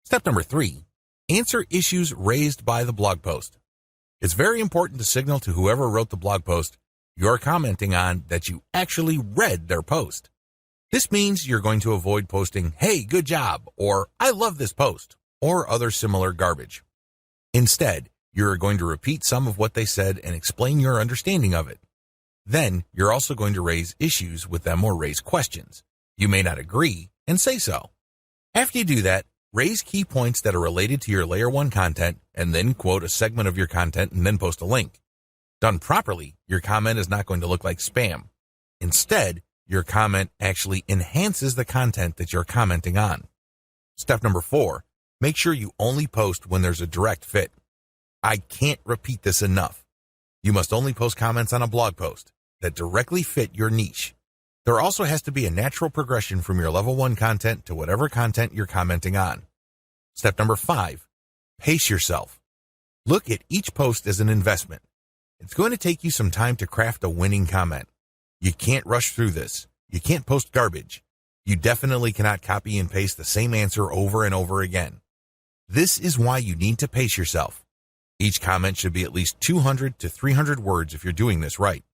Step number 3. Answer issues raised by the blog post. It's very important to signal to whoever wrote the blog post you're commenting on that you actually read their post. This means you're going to avoid posting, "Hey, good job," or "I love this post," or other similar garbage. Instead, you're going to repeat some of what they said and explain your understanding of it. Then, you're also going to raise issues with them or raise questions. You may not agree, and say so. After you do that, raise key points that are related to your Layer 1 content, and then quote a segment of your content and then post a link. Done properly, your comment is not going to look like spam. Instead, your comment actually enhances the content that you're commenting on. Step number 4, make sure you only post when there's a direct fit. I can't repeat this enough. You must only post comments on a blog post that directly fit your niche. There also has to be a natural progression from your level 1 content to whatever content you're commenting on. Step number 5, pace yourself. Look at each post as an investment. It's going to take you some time to craft a winning comment. You can't rush through this. You can't post garbage. You definitely cannot copy and paste the same answer over and over again. This is why you need to pace yourself. Each comment should be at least 200 to 300 words if you're doing this right.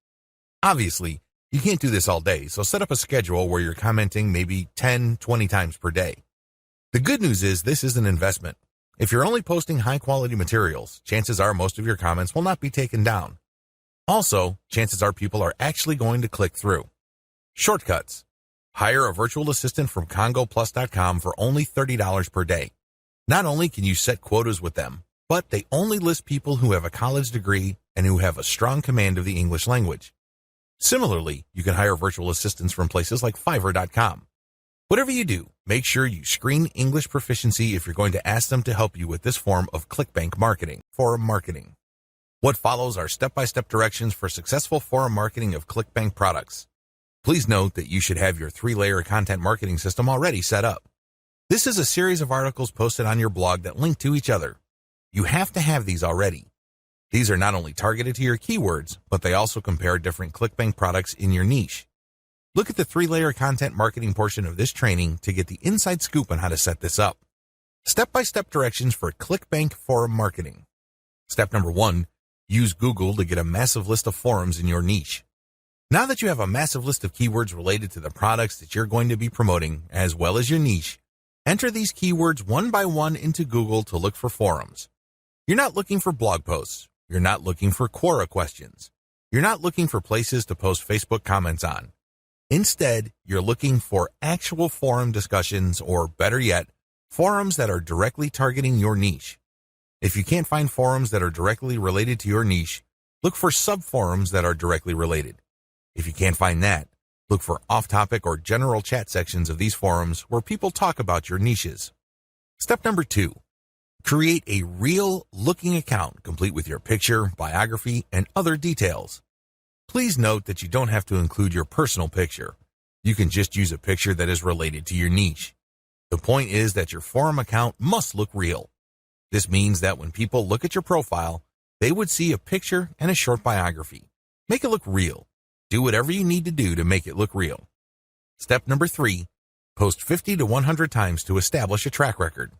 Obviously, you can't do this all day, so set up a schedule where you're commenting maybe 10, 20 times per day. The good news is this is an investment. If you're only posting high-quality materials, chances are most of your comments will not be taken down. Also, chances are people are actually going to click through. Shortcuts. Hire a virtual assistant from CongoPlus.com for only $30 per day. Not only can you set quotas with them, but they only list people who have a college degree and who have a strong command of the English language. Similarly, you can hire virtual assistants from places like Fiverr.com. Whatever you do, make sure you screen English proficiency if you're going to ask them to help you with this form of ClickBank marketing, forum marketing. What follows are step-by-step directions for successful forum marketing of ClickBank products. Please note that you should have your 3-layer content marketing system already set up. This is a series of articles posted on your blog that link to each other. You have to have these already. These are not only targeted to your keywords, but they also compare different ClickBank products in your niche. Look at the 3-layer content marketing portion of this training to get the inside scoop on how to set this up. Step-by-step directions for ClickBank forum marketing. Step number 1, use Google to get a massive list of forums in your niche. Now that you have a massive list of keywords related to the products that you're going to be promoting, as well as your niche, enter these keywords one by one into Google to look for forums. You're not looking for blog posts. You're not looking for Quora questions. You're not looking for places to post Facebook comments on. Instead, you're looking for actual forum discussions, or better yet, forums that are directly targeting your niche. If you can't find forums that are directly related to your niche, look for sub-forums that are directly related. If you can't find that, look for off-topic or general chat sections of these forums where people talk about your niches. Step number 2, create a real-looking account complete with your picture, biography, and other details. Please note that you don't have to include your personal picture. You can just use a picture that is related to your niche. The point is that your forum account must look real. This means that when people look at your profile, they would see a picture and a short biography. Make it look real. Do whatever you need to do to make it look real. Step number 3, post 50 to 100 times to establish a track record.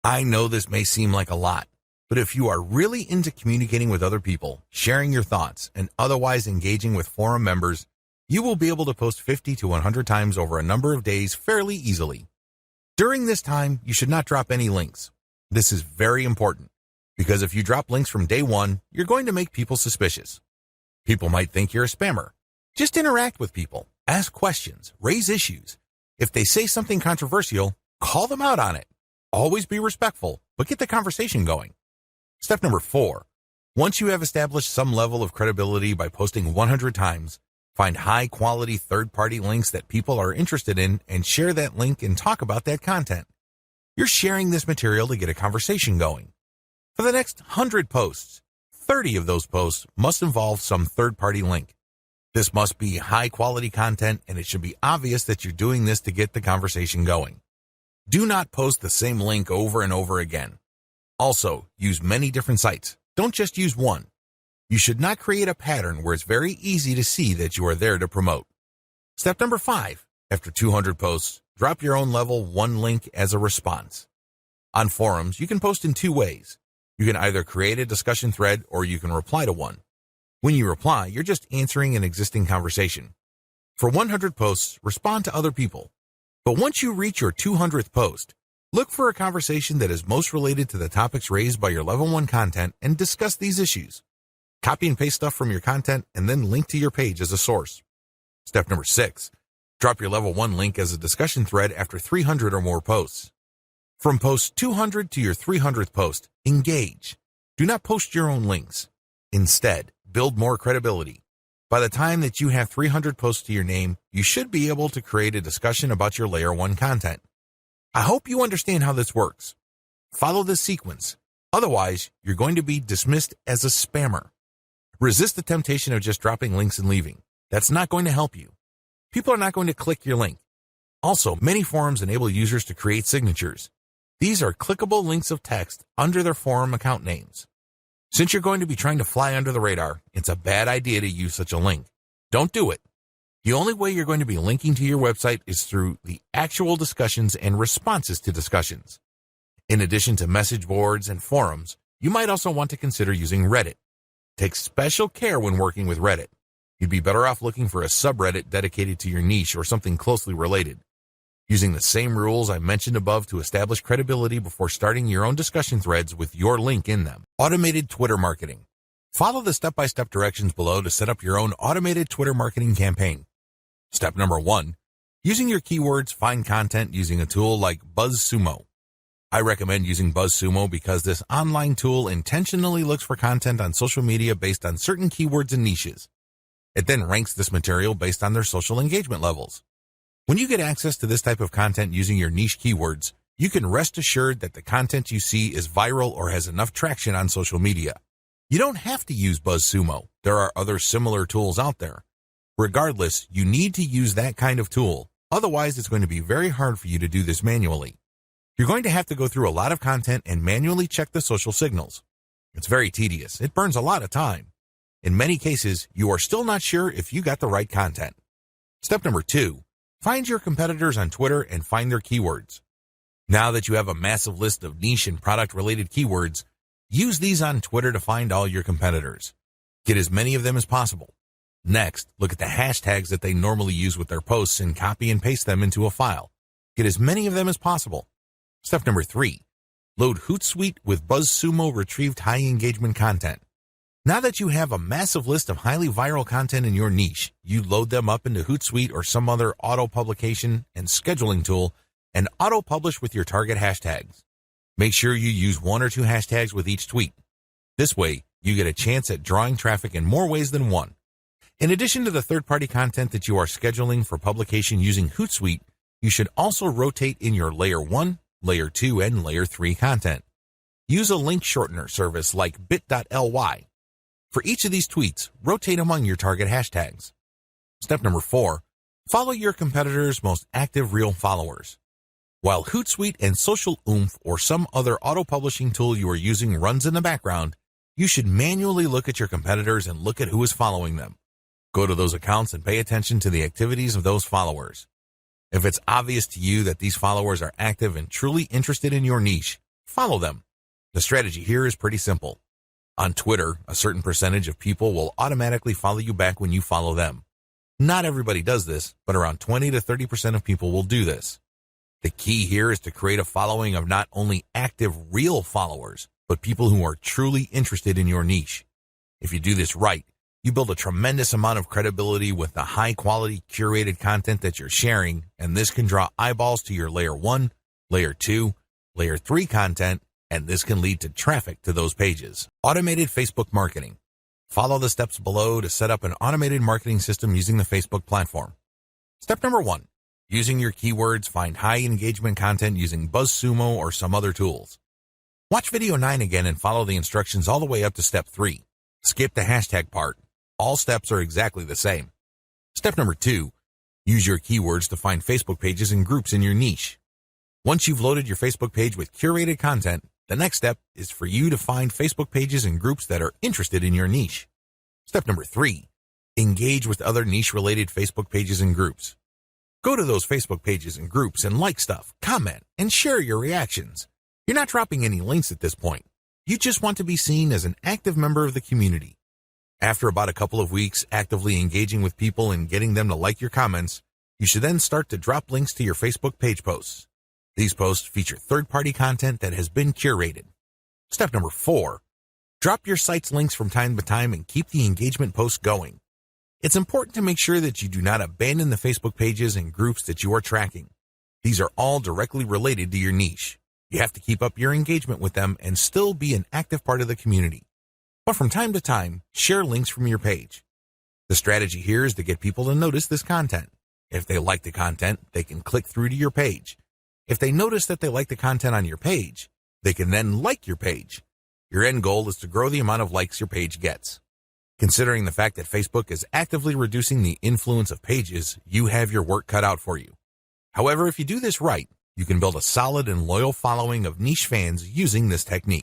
I know this may seem like a lot, but if you are really into communicating with other people, sharing your thoughts, and otherwise engaging with forum members, you will be able to post 50 to 100 times over a number of days fairly easily. During this time, you should not drop any links. This is very important, because if you drop links from day 1, you're going to make people suspicious. People might think you're a spammer. Just interact with people, ask questions, raise issues. If they say something controversial, call them out on it. Always be respectful, but get the conversation going. Step number 4, once you have established some level of credibility by posting 100 times, find high-quality third-party links that people are interested in and share that link and talk about that content. You're sharing this material to get a conversation going. For the next 100 posts, 30 of those posts must involve some third-party link. This must be high-quality content, and it should be obvious that you're doing this to get the conversation going. Do not post the same link over and over again. Also, use many different sites. Don't just use one. You should not create a pattern where it's very easy to see that you are there to promote. Step number 5, after 200 posts, drop your own level 1 link as a response. On forums, you can post in 2 ways. You can either create a discussion thread or you can reply to one. When you reply, you're just answering an existing conversation. For 100 posts, respond to other people. But once you reach your 200th post, look for a conversation that is most related to the topics raised by your level 1 content and discuss these issues. Copy and paste stuff from your content and then link to your page as a source. Step number 6, drop your level 1 link as a discussion thread after 300 or more posts. From post 200 to your 300th post, engage. Do not post your own links. Instead, build more credibility. By the time that you have 300 posts to your name, you should be able to create a discussion about your layer 1 content. I hope you understand how this works. Follow this sequence. Otherwise, you're going to be dismissed as a spammer. Resist the temptation of just dropping links and leaving. That's not going to help you. People are not going to click your link. Also, many forums enable users to create signatures. These are clickable links of text under their forum account names. Since you're going to be trying to fly under the radar, it's a bad idea to use such a link. Don't do it. The only way you're going to be linking to your website is through the actual discussions and responses to discussions. In addition to message boards and forums, you might also want to consider using Reddit. Take special care when working with Reddit. You'd be better off looking for a subreddit dedicated to your niche or something closely related. Using the same rules I mentioned above to establish credibility before starting your own discussion threads with your link in them. Automated Twitter marketing. Follow the step-by-step directions below to set up your own automated Twitter marketing campaign. Step number 1, Using your keywords, find content using a tool like BuzzSumo. I recommend using BuzzSumo because this online tool intentionally looks for content on social media based on certain keywords and niches. It then ranks this material based on their social engagement levels. When you get access to this type of content using your niche keywords, you can rest assured that the content you see is viral or has enough traction on social media. You don't have to use BuzzSumo. There are other similar tools out there. Regardless, you need to use that kind of tool. Otherwise, it's going to be very hard for you to do this manually. You're going to have to go through a lot of content and manually check the social signals. It's very tedious. It burns a lot of time. In many cases, you are still not sure if you got the right content. Step number 2, find your competitors on Twitter and find their keywords. Now that you have a massive list of niche and product-related keywords, use these on Twitter to find all your competitors. Get as many of them as possible. Next, look at the hashtags that they normally use with their posts and copy and paste them into a file. Get as many of them as possible. Step number 3, load Hootsuite with BuzzSumo retrieved high engagement content. Now that you have a massive list of highly viral content in your niche, you load them up into Hootsuite or some other auto-publication and scheduling tool and auto-publish with your target hashtags. Make sure you use 1 or 2 hashtags with each tweet. This way, you get a chance at drawing traffic in more ways than one. In addition to the third-party content that you are scheduling for publication using Hootsuite, you should also rotate in your Layer 1, Layer 2, and Layer 3 content. Use a link shortener service like bit.ly. For each of these tweets, rotate among your target hashtags. Step number 4, follow your competitors' most active real followers. While Hootsuite and Social Oomph or some other auto-publishing tool you are using runs in the background, you should manually look at your competitors and look at who is following them. Go to those accounts and pay attention to the activities of those followers. If it's obvious to you that these followers are active and truly interested in your niche, follow them. The strategy here is pretty simple. On Twitter, a certain percentage of people will automatically follow you back when you follow them. Not everybody does this, but around 20 to 30% of people will do this. The key here is to create a following of not only active, real followers, but people who are truly interested in your niche. If you do this right, you build a tremendous amount of credibility with the high-quality, curated content that you're sharing, and this can draw eyeballs to your Layer 1, Layer 2, Layer 3 content, and this can lead to traffic to those pages. Automated Facebook marketing. Follow the steps below to set up an automated marketing system using the Facebook platform. Step number 1, using your keywords, find high engagement content using BuzzSumo or some other tools. Watch video 9 again and follow the instructions all the way up to step 3. Skip the hashtag part. All steps are exactly the same. Step number 2, use your keywords to find Facebook pages and groups in your niche. Once you've loaded your Facebook page with curated content, the next step is for you to find Facebook pages and groups that are interested in your niche. Step number 3, engage with other niche-related Facebook pages and groups. Go to those Facebook pages and groups and like stuff, comment, and share your reactions. You're not dropping any links at this point. You just want to be seen as an active member of the community. After about a couple of weeks actively engaging with people and getting them to like your comments, you should then start to drop links to your Facebook page posts. These posts feature third-party content that has been curated. Step number 4, drop your site's links from time to time and keep the engagement posts going. It's important to make sure that you do not abandon the Facebook pages and groups that you are tracking. These are all directly related to your niche. You have to keep up your engagement with them and still be an active part of the community. But from time to time, share links from your page. The strategy here is to get people to notice this content. If they like the content, they can click through to your page. If they notice that they like the content on your page, they can then like your page. Your end goal is to grow the amount of likes your page gets. Considering the fact that Facebook is actively reducing the influence of pages, you have your work cut out for you. However, if you do this right, you can build a solid and loyal following of niche fans using this technique.